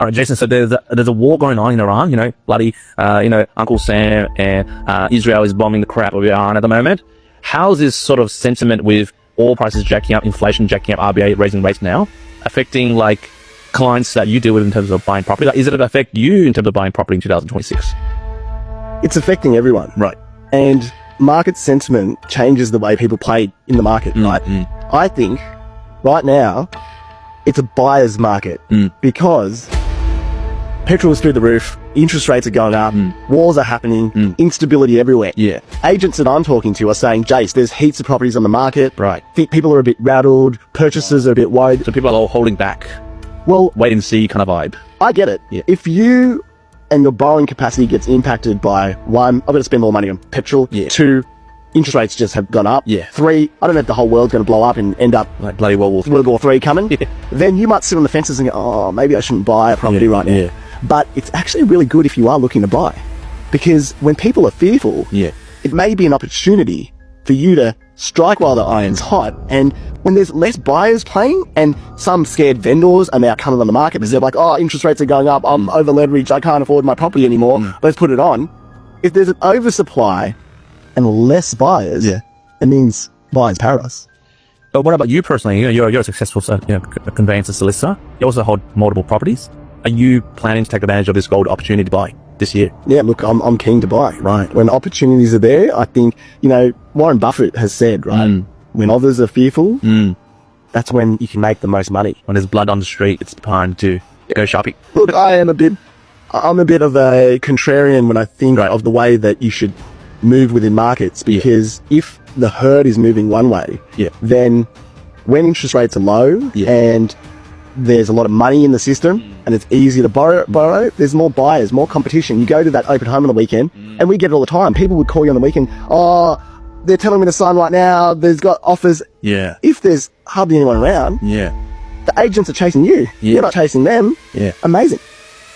All right, Jason, so there's a war going on in Iran, bloody, Uncle Sam and Israel is bombing the crap of Iran at the moment. How's this sort of sentiment with oil prices jacking up, inflation jacking up, RBA raising rates now, affecting like clients that you deal with in terms of buying property? Like, is it going to affect you in terms of buying property in 2026? It's affecting everyone. Right. And market sentiment changes the way people play in the market, right? I think right now it's a buyer's market because petrol is through the roof, interest rates are going up, wars are happening, instability everywhere. Yeah. Agents that I'm talking to are saying, Jace, there's heaps of properties on the market. Right. People are a bit rattled, purchasers are a bit worried. So people are all holding back. Well, wait and see kind of vibe. I get it. Yeah. If you and your borrowing capacity gets impacted by, one, I've got to spend more money on petrol. Yeah. Two, interest rates just have gone up. Yeah. Three, I don't know if the whole world's going to blow up and end up like bloody World War III coming. Yeah. Then you might sit on the fences and go, oh, maybe I shouldn't buy a property right now. Yeah. But it's actually really good if you are looking to buy, because when people are fearful, it may be an opportunity for you to strike while the iron's hot. And when there's less buyers playing and some scared vendors are now coming on the market because they're like, oh, interest rates are going up, I'm over leveraged, I can't afford my property anymore, let's put it on. If there's an oversupply and less buyers, it means buyer's paradise. But what about you personally? You're a successful conveyancer solicitor. You also hold multiple properties. Are you planning to take advantage of this gold opportunity to buy this year? Yeah, look, I'm keen to buy. Right. When opportunities are there, I think, Warren Buffett has said, right, when others are fearful, that's when you can make the most money. When there's blood on the street, it's time to go shopping. Look, I'm a bit of a contrarian when I think of the way that you should move within markets, because if the herd is moving one way, then when interest rates are low and there's a lot of money in the system and it's easy to borrow, there's more buyers, more competition. You go to that open home on the weekend, and we get it all the time. People would call you on the weekend, oh, they're telling me to sign right now, there's got offers. Yeah. If there's hardly anyone around, the agents are chasing you. You're not chasing them. Amazing.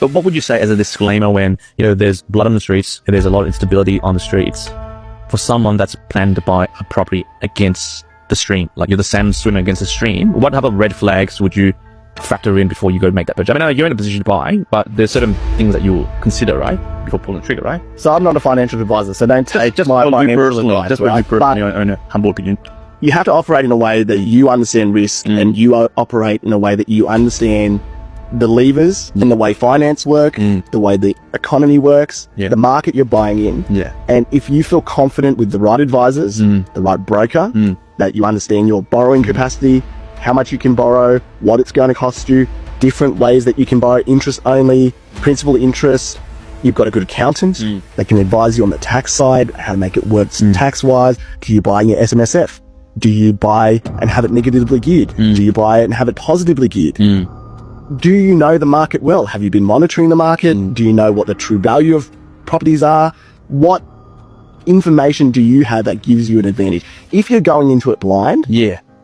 But what would you say as a disclaimer when, there's blood on the streets and there's a lot of instability on the streets, for someone that's planning to buy a property against the stream, like you're the salmon swimming against the stream? What type of red flags would you factor in before you go make that purchase? I mean, you're in a position to buy, but there's certain things that you'll consider, right, before pulling the trigger, right? So I'm not a financial advisor, so don't take just my personal advice. Just own a humble opinion. You have to operate in a way that you understand risk, and you operate in a way that you understand the levers and the way finance work, the way the economy works, the market you're buying in. And if you feel confident with the right advisors, the right broker, that you understand your borrowing capacity, how much you can borrow, what it's going to cost you, different ways that you can borrow, interest only, principal interest. You've got a good accountant that can advise you on the tax side, how to make it work tax-wise. Do you buy your SMSF? Do you buy and have it negatively geared? Do you buy it and have it positively geared? Do you know the market well? Have you been monitoring the market? Do you know what the true value of properties are? What information do you have that gives you an advantage? If you're going into it blind,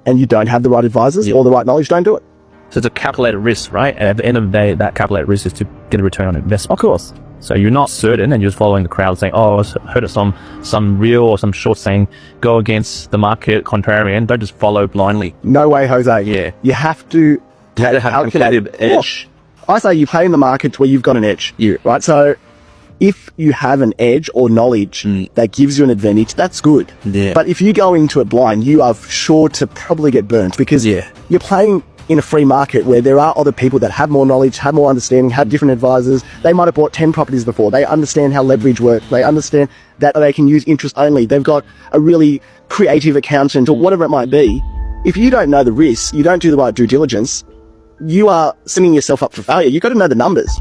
and you don't have the right advisors or the right knowledge, don't do it. So it's a calculated risk, right? And at the end of the day, that calculated risk is to get a return on investment. Of course. So you're not certain and you're just following the crowd saying, oh, I heard of some reel or some short saying, go against the market, contrarian. Don't just follow blindly. No way, Jose. You have to have a competitive edge. I say you play in the market where you've got an edge, right? So if you have an edge or knowledge that gives you an advantage, that's good. But if you go into it blind, you are sure to probably get burnt, because you're playing in a free market where there are other people that have more knowledge, have more understanding, have different advisors. They might have bought 10 properties before. They understand how leverage works. They understand that they can use interest only. They've got a really creative accountant or whatever it might be. If you don't know the risks, you don't do the right due diligence, you are setting yourself up for failure. You've got to know the numbers.